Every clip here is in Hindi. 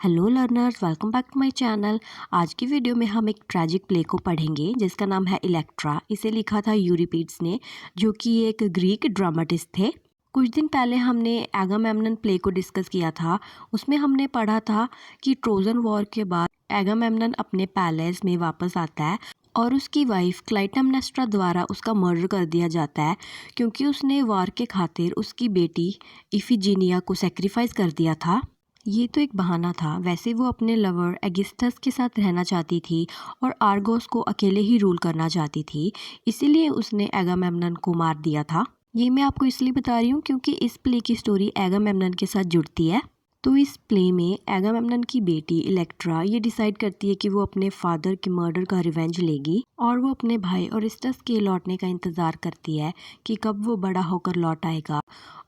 Hello learners, welcome back to my channel. आज की वीडियो में हम एक ट्रैजिक प्ले को पढ़ेंगे जिसका नाम है इलेक्ट्रा। इसे लिखा था यूरिपिड्स ने, जो कि एक ग्रीक ड्रामाटिस्ट थे। कुछ दिन पहले हमने एगामेम्नन प्ले को डिस्कस किया था। उसमें हमने पढ़ा था कि ट्रोजन वॉर के बाद एगामेम्नन अपने पैलेस में वापस आता है और उसकी वाइफ क्लाइटेमनेस्ट्रा द्वारा उसका मर्डर कर दिया जाता है, क्योंकि उसने वॉर के खातिर उसकी बेटी इफिजीनिया को सेक्रीफाइस कर दिया था। ये तो एक बहाना था। वैसे वो अपने लवर एगिस्टस के साथ रहना चाहती थी और आर्गोस को अकेले ही रूल करना चाहती थी, इसीलिए उसने एगामेम्नन को मार दिया था। ये मैं आपको इसलिए बता रही हूँ क्योंकि इस प्ले की स्टोरी एगामेम्नन के साथ जुड़ती है। तो इस प्ले में एगामेम्नन की बेटी इलेक्ट्रा ये डिसाइड करती है कि वो अपने फादर के मर्डर का रिवेंज लेगी और वो अपने भाई ओरिस्टस के लौटने का इंतज़ार करती है कि कब वो बड़ा होकर लौट आएगा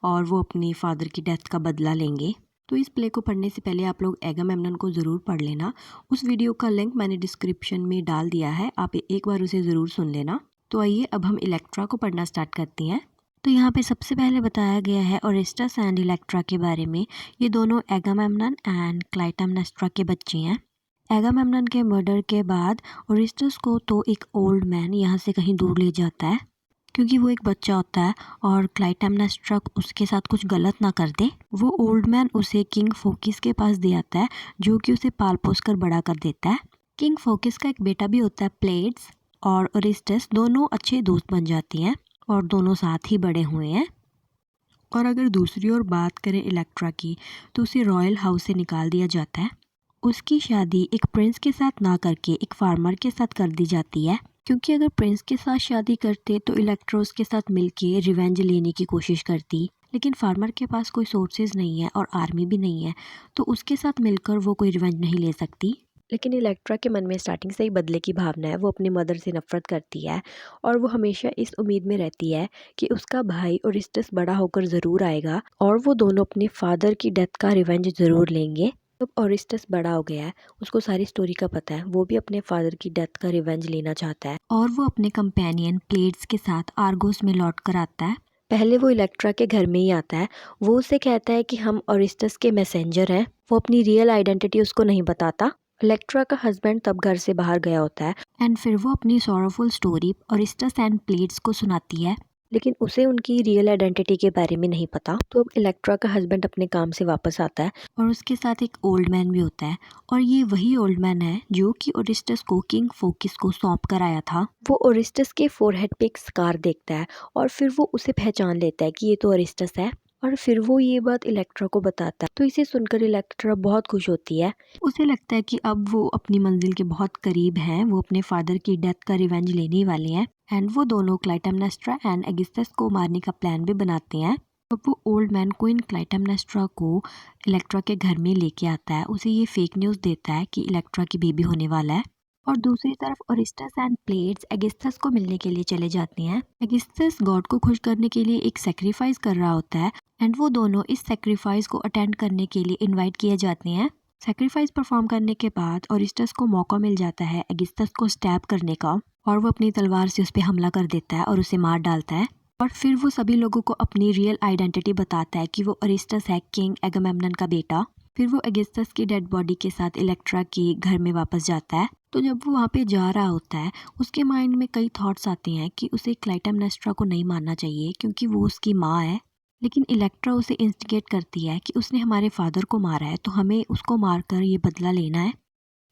और वो अपनी फादर की डेथ का बदला लेंगे। तो इस प्ले को पढ़ने से पहले आप लोग एगामेम्नन को ज़रूर पढ़ लेना। उस वीडियो का लिंक मैंने डिस्क्रिप्शन में डाल दिया है, आप एक बार उसे ज़रूर सुन लेना। तो आइए अब हम इलेक्ट्रा को पढ़ना स्टार्ट करते हैं। तो यहाँ पे सबसे पहले बताया गया है ओरिस्टस एंड इलेक्ट्रा के बारे में। ये दोनों एगामेम्नन एंड क्लाइटेमनेस्ट्रा के बच्चे हैं। एगामेम्नन के मर्डर के बाद ओरिस्टस को तो एक ओल्ड मैन यहाँ से कहीं दूर ले जाता है, क्योंकि वो एक बच्चा होता है और क्लाइटेमनेस्ट्रा उसके साथ कुछ गलत ना कर दे। वो ओल्ड मैन उसे किंग फोकिस के पास दे आता है, जो कि उसे पाल पोस कर बड़ा कर देता है। किंग फोकिस का एक बेटा भी होता है प्लेड्स, और ओरिस्टस दोनों अच्छे दोस्त बन जाती हैं और दोनों साथ ही बड़े हुए हैं। और अगर दूसरी ओर बात करें इलेक्ट्रा की, तो उसे रॉयल हाउस से निकाल दिया जाता है। उसकी शादी एक प्रिंस के साथ ना करके एक फार्मर के साथ कर दी जाती है, क्योंकि अगर प्रिंस के साथ शादी करते तो इलेक्ट्रा उसके साथ मिलके रिवेंज लेने की कोशिश करती, लेकिन फार्मर के पास कोई सोर्सेज नहीं है और आर्मी भी नहीं है, तो उसके साथ मिलकर वो कोई रिवेंज नहीं ले सकती। लेकिन इलेक्ट्रा के मन में स्टार्टिंग से ही बदले की भावना है। वो अपनी मदर से नफरत करती है और वो हमेशा इस उम्मीद में रहती है कि उसका भाई ओरिस्टस बड़ा होकर ज़रूर आएगा और वो दोनों अपने फादर की डेथ का रिवेंज ज़रूर लेंगे। जब ओरिस्टस बड़ा हो गया है, उसको सारी स्टोरी का पता है, वो भी अपने फादर की डेथ का रिवेंज लेना चाहता है और वो अपने कंपेनियन प्लेड्स के साथ आर्गोस में लौट कर आता है। पहले वो इलेक्ट्रा के घर में ही आता है। वो उसे कहता है कि हम ओरिस्टस के मैसेंजर हैं। वो अपनी रियल आइडेंटिटी उसको नहीं बताता। इलेक्ट्रा का हस्बैंड तब घर से बाहर गया होता है एंड फिर वो अपनी सॉरोफुल स्टोरी ओरिस्टस एंड प्लेड्स को सुनाती है, लेकिन उसे उनकी रियल आइडेंटिटी के बारे में नहीं पता। तो अब इलेक्ट्रा का हस्बैंड अपने काम से वापस आता है और उसके साथ एक ओल्ड मैन भी होता है, और ये वही ओल्ड मैन है जो कि ओरिस्टस को किंग फोकिस को सौंप कर आया था। वो ओरिस्टस के फोरहेड पे एक स्कार देखता है और फिर वो उसे पहचान लेता है कि ये तो ओरिस्टस है, और फिर वो ये बात इलेक्ट्रा को बताता है। तो इसे सुनकर इलेक्ट्रा बहुत खुश होती है। उसे लगता है कि अब वो अपनी मंजिल के बहुत करीब हैं। वो अपने फादर की डेथ का रिवेंज लेने वाले हैं एंड वो दोनों क्लाइटेमनेस्ट्रा एंड एगिस्टस को मारने का प्लान भी बनाते हैं। अब वो ओल्ड मैन क्वीन क्लाइटेमनेस्ट्रा को इलेक्ट्रा के घर में लेके आता है। उसे ये फेक न्यूज़ देता है कि इलेक्ट्रा की बेबी होने वाला है। और दूसरी तरफ ओरिस्टस एंड प्लेड्स एगिस्टस को मिलने के लिए चले जाते हैं। एगिस्टस गॉड को खुश करने के लिए एक सेक्रीफाइस कर रहा होता है एंड वो दोनों इस सेक्रीफाइस को अटेंड करने के लिए इनवाइट किए जाते हैं। सेक्रीफाइस परफॉर्म करने के बाद ओरिस्टस को मौका मिल जाता है एगिस्टस को स्टैब करने का, और वो अपनी तलवार से उस पर हमला कर देता है और उसे मार डालता है। और फिर वो सभी लोगों को अपनी रियल आइडेंटिटी बताता है कि वो ओरिस्टस है, किंग एगामेम्नन का बेटा। फिर वो एगिस्टस की डेड बॉडी के साथ इलेक्ट्रा के घर में वापस जाता है। तो जब वो वहाँ पे जा रहा होता है, उसके माइंड में कई थॉट्स आते हैं कि उसे क्लाइटेमनेस्ट्रा को नहीं मारना चाहिए क्योंकि वो उसकी माँ है। लेकिन इलेक्ट्रा उसे इंस्टिगेट करती है कि उसने हमारे फादर को मारा है, तो हमें उसको मारकर ये बदला लेना है।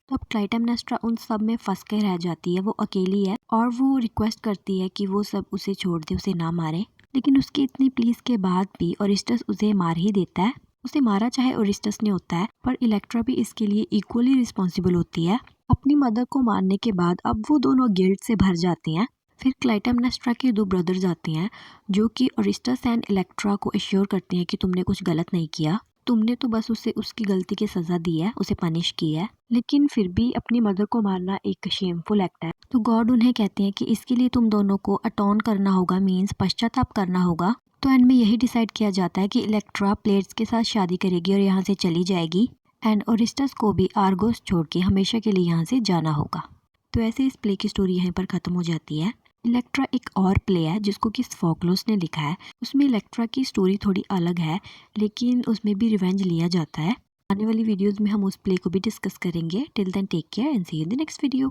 तो अब क्लाइटेमनेस्ट्रा उन सब में फंस के रह जाती है। वो अकेली है और वो रिक्वेस्ट करती है कि वो सब उसे छोड़ दे, उसे ना मारे। लेकिन उसकी इतनी प्लीज के बाद भी ओरिस्टस उसे मार ही देता है। उसे मारा चाहे ओरिस्टस ने होता है, पर इलेक्ट्रा भी इसके लिए इक्वली रिस्पॉन्सिबल होती है। अपनी मदर को मारने के बाद अब वो दोनों गिल्ट से भर जाती हैं। फिर क्लाइटेमनेस्ट्रा के दो ब्रदर्स आते हैं, जो कि ओरिस्टस एंड इलेक्ट्रा को एश्योर करते हैं कि तुमने कुछ गलत नहीं किया, तुमने तो बस उसे उसकी गलती की सज़ा दी है, उसे पनिश की है। लेकिन फिर भी अपनी मदर को मारना एक शेमफुल एक्ट है। तो गॉड उन्हें कहते हैं कि इसके लिए तुम दोनों को अटॉन करना होगा, मीन्स पश्चाताप करना होगा। तो एंड में यही डिसाइड किया जाता है कि इलेक्ट्रा प्लेड्स के साथ शादी करेगी और यहाँ से चली जाएगी एंड ओरिस्टस को भी आर्गोस छोड़ के हमेशा के लिए यहाँ से जाना होगा। तो ऐसे इस प्ले की स्टोरी यहीं पर ख़त्म हो जाती है। इलेक्ट्रा एक और प्ले है जिसको कि सोफोक्लोस ने लिखा है। उसमें इलेक्ट्रा की स्टोरी थोड़ी अलग है, लेकिन उसमें भी रिवेंज लिया जाता है। आने वाली वीडियोज़ में हम उस प्ले को भी डिस्कस करेंगे। Till then take care and see you in the next video.